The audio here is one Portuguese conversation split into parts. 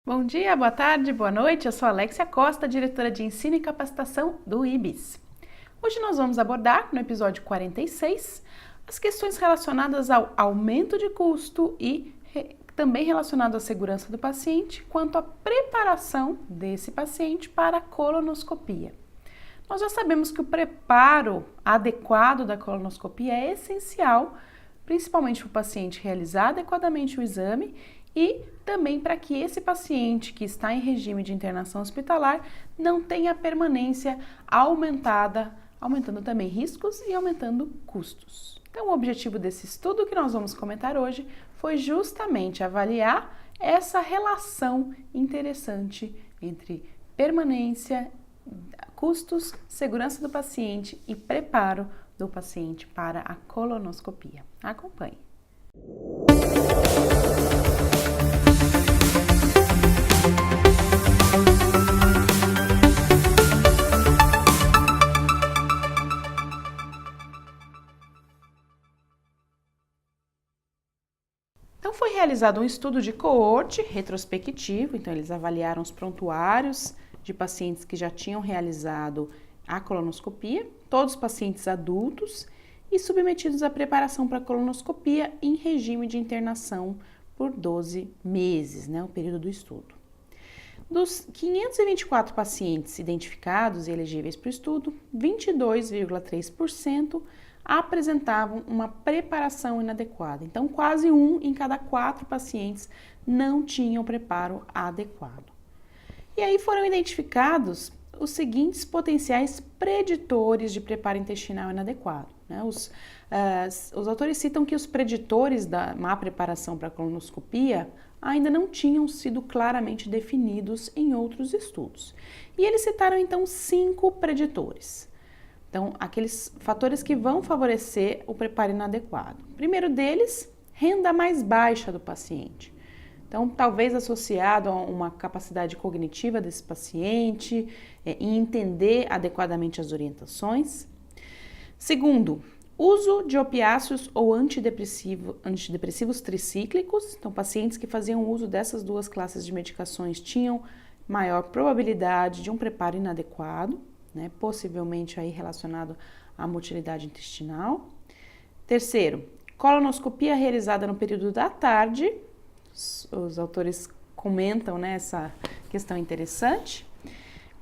Bom dia, boa tarde, boa noite. Eu sou Alexia Costa, diretora de Ensino e Capacitação do IBIS. Hoje nós vamos abordar, no episódio 46, as questões relacionadas ao aumento de custo e também relacionado à segurança do paciente, quanto à preparação desse paciente para a colonoscopia. Nós já sabemos que o preparo adequado da colonoscopia é essencial, principalmente para o paciente realizar adequadamente o exame e também para que esse paciente que está em regime de internação hospitalar não tenha permanência aumentada, aumentando também riscos e aumentando custos. Então, o objetivo desse estudo que nós vamos comentar hoje foi justamente avaliar essa relação interessante entre permanência, custos, segurança do paciente e preparo do paciente para a colonoscopia. Acompanhe. Então, foi realizado um estudo de coorte retrospectivo, então eles avaliaram os prontuários de pacientes que já tinham realizado a colonoscopia, todos os pacientes adultos e submetidos à preparação para a colonoscopia em regime de internação por 12 meses, o período do estudo. Dos 524 pacientes identificados e elegíveis para o estudo, 22,3% apresentavam uma preparação inadequada. Então, quase 1 em cada 4 pacientes não tinham preparo adequado. E aí foram identificados os seguintes potenciais preditores de preparo intestinal inadequado. Os autores citam que os preditores da má preparação para a colonoscopia ainda não tinham sido claramente definidos em outros estudos. E eles citaram então 5 preditores. Então, aqueles fatores que vão favorecer o preparo inadequado. O primeiro deles, renda mais baixa do paciente. Então, talvez associado a uma capacidade cognitiva desse paciente, em entender adequadamente as orientações. Segundo, uso de opiáceos ou antidepressivos tricíclicos. Então, pacientes que faziam uso dessas duas classes de medicações tinham maior probabilidade de um preparo inadequado, possivelmente aí relacionado à motilidade intestinal. Terceiro, colonoscopia realizada no período da tarde. Os autores comentam essa questão interessante.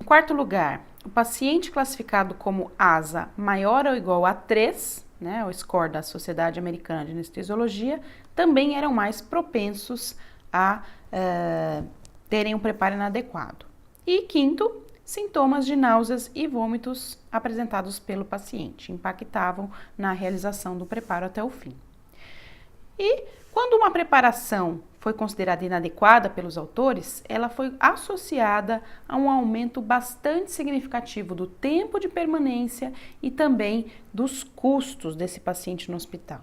Em quarto lugar, o paciente classificado como ASA maior ou igual a 3, o score da Sociedade Americana de Anestesiologia, também eram mais propensos a terem um preparo inadequado. E quinto, sintomas de náuseas e vômitos apresentados pelo paciente impactavam na realização do preparo até o fim. E quando uma preparação foi considerada inadequada pelos autores, ela foi associada a um aumento bastante significativo do tempo de permanência e também dos custos desse paciente no hospital.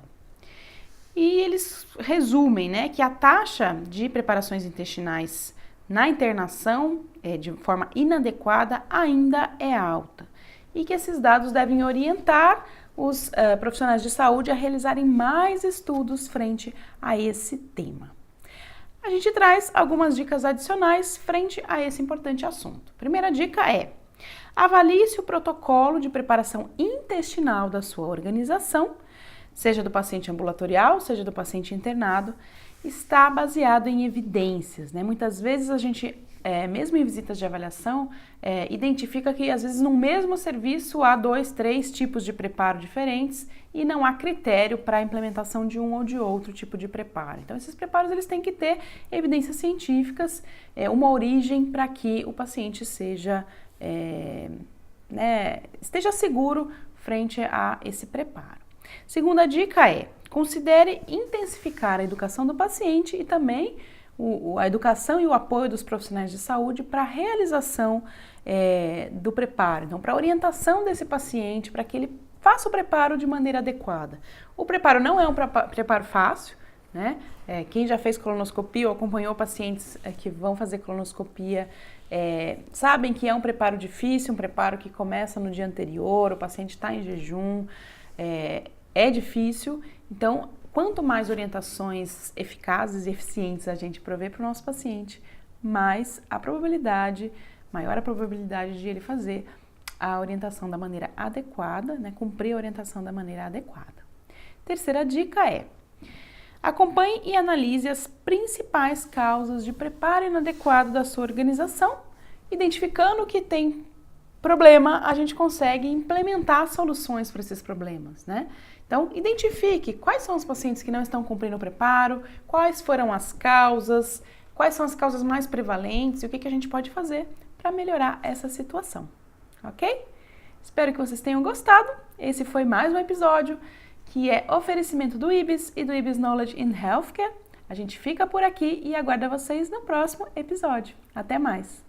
E eles resumem, que a taxa de preparações intestinais na internação, de forma inadequada, ainda é alta. E que esses dados devem orientar os profissionais de saúde a realizarem mais estudos frente a esse tema. A gente traz algumas dicas adicionais frente a esse importante assunto. Primeira dica é: avalie se o protocolo de preparação intestinal da sua organização, seja do paciente ambulatorial, seja do paciente internado, está baseado em evidências. Muitas vezes a gente, mesmo em visitas de avaliação, identifica que às vezes no mesmo serviço há 2, 3 tipos de preparo diferentes e não há critério para a implementação de um ou de outro tipo de preparo. Então, esses preparos eles têm que ter evidências científicas, uma origem para que o paciente esteja seguro frente a esse preparo. Segunda dica é: considere intensificar a educação do paciente e também a educação e o apoio dos profissionais de saúde para a realização do preparo. Então, para a orientação desse paciente, para que ele faça o preparo de maneira adequada. O preparo não é um preparo fácil, quem já fez colonoscopia ou acompanhou pacientes que vão fazer colonoscopia sabem que é um preparo difícil, um preparo que começa no dia anterior, o paciente está em jejum, é difícil. Então, quanto mais orientações eficazes e eficientes a gente prover para o nosso paciente, maior a probabilidade de ele fazer a orientação da maneira adequada, né? Cumprir a orientação da maneira adequada. Terceira dica é: acompanhe e analise as principais causas de preparo inadequado da sua organização. Identificando que tem problema, a gente consegue implementar soluções para esses problemas, né? Então, identifique quais são os pacientes que não estão cumprindo o preparo, quais foram as causas, quais são as causas mais prevalentes e o que a gente pode fazer para melhorar essa situação, ok? Espero que vocês tenham gostado. Esse foi mais um episódio que é oferecimento do IBIS e do IBIS Knowledge in Healthcare. A gente fica por aqui e aguarda vocês no próximo episódio. Até mais!